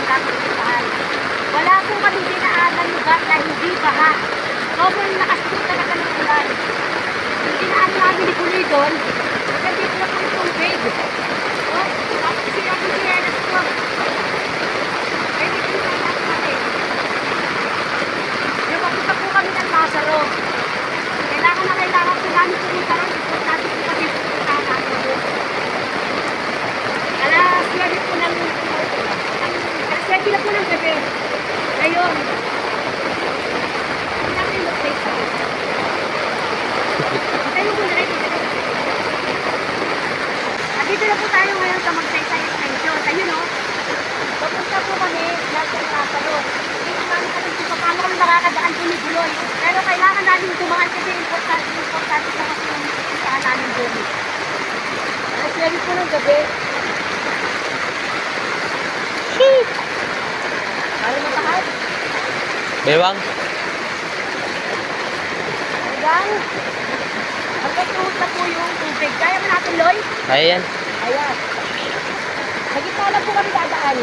aming kapuntahan. Wala po kami dinaanan lugar na hindi baha. Sobrang lakas po talaga ng ulan. Yung dinaanan namin ni Puloy doon, hanggang dito na po yung tubig. Oh, tapos sila po sinelas ko. Kaya dito na natin kami. Yung papunta po kami ng Lazaro. Kailangan po namin pumunta ron. Importante po kami pumunta namin doon. Alas 7 po ng gabi. Ngayon, hindi natin mag-place ako. Tayo po na rin. Dito na po tayo ngayon sa Magsaysay Extension. Ayun no, papunta po kami nasa Lazaro. Dito namin kami kung paano kami nakakadaan po ni Buloy. Pero kailangan namin dumaan kasi importante po kasi yung puntaan namin doon. Alas 7 po ng gabi. Sheep! Para matahal? Bewang. Hanggang tuhod na po yung tubig. Kaya mo natin, Loy? Kaya yan. Ayan. Sa gitna lang po kami dadaan.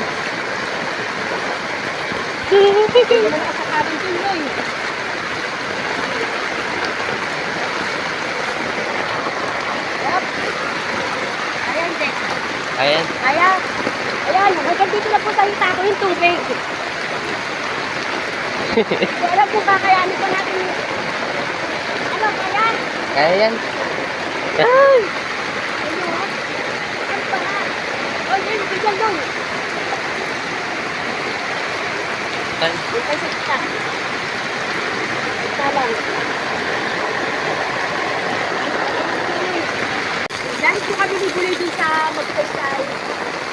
Hindi mo na sa cabin din, Loy. Yep. Ayan, Dek. Ayan. Ayan. Ayan. Hanggang dito na po tayo tako yung tubig. Hindi alam kung kakayanin pa natin. Ano, kaya? Kaya yan. Ay! Ano? Ano pa nga? Oy, yun, bigyan doon. Doon tayo sa kita. Kita lang. Dahil po kami niguloy dun sa Magsaysay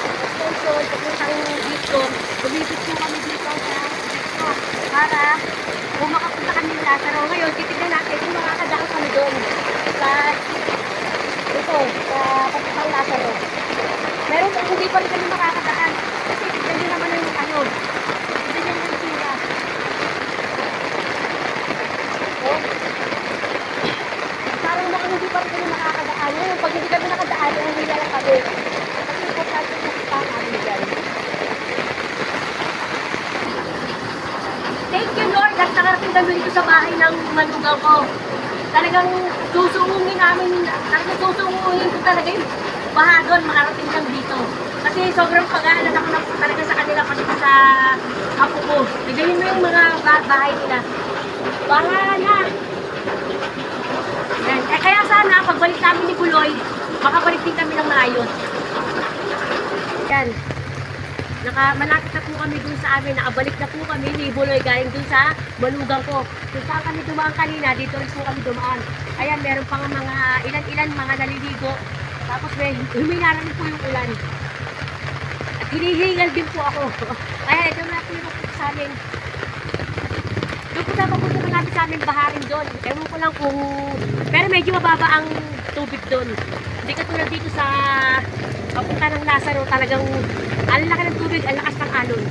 Extension, papuntang dito. Bumibig po kami dito sa dito para kung makapunta kami ng Lazaro. Ngayon, titignan natin kung makakadaan kami doon sa ito, sa papuntang Lazaro. Meron kung hindi pa rin kami makakadaan. Kasi tignan nyo naman yung ano. Tignan nyo yung sila. Oh. Parang mukhang hindi pa rin kami makakadaan. Ngayon, pag hindi kami nakadaan, uwi na lang kami. Kasi importante yung kita kami dyan. Thank you, Lord, at nakarating kami dito sa bahay ng manugang ko. Talagang susungungin namin, talagang susungungin ko talaga yung baha doon, makarating lang dito. Kasi sobrang pag-aalala ko na po talaga sa kanila pati sa apo ko. Tigayin mo yung mga bahay nila. Baha na! Yan. Eh, kaya sana, pagbalik namin ni Buloy, makabalik din kami ng maayos. Yan. Malapit na po kami dun sa amin. Nakabalik na po kami ni Buloy galing dun sa manugang ko. Kung saan kami dumaan kanina, dito rin po kami dumaan. Ayan, meron pang mga ilan-ilan mga naliligo. Tapos may huminara rin po yung ulan. At hinihingal din po ako. Kaya ito na po yung sa amin. Doon po na papunta na natin sa amin baharin doon. Ewan ko lang kung... Pero medyo mababa ang tubig doon. Hindi katulad dito sa papunta ng Lazaro. Talagang ang laki ng tubig, ang lakas ng alon.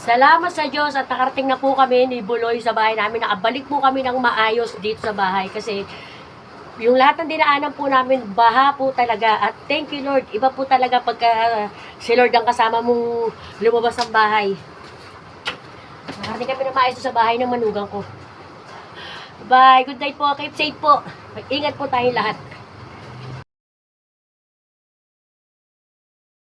Salamat sa Diyos at nakarating na po kami ni Buloy sa bahay namin. Nakabalik po kami ng maayos dito sa bahay kasi yung lahat ng dinaanan po namin, baha po talaga. At thank you, Lord. Iba po talaga pagka si Lord ang kasama mong lumabas ng bahay. Nakarating kami na maayos sa bahay ng manugang ko. Bye. Good night po. Keep safe po. Mag-ingat po tayong lahat.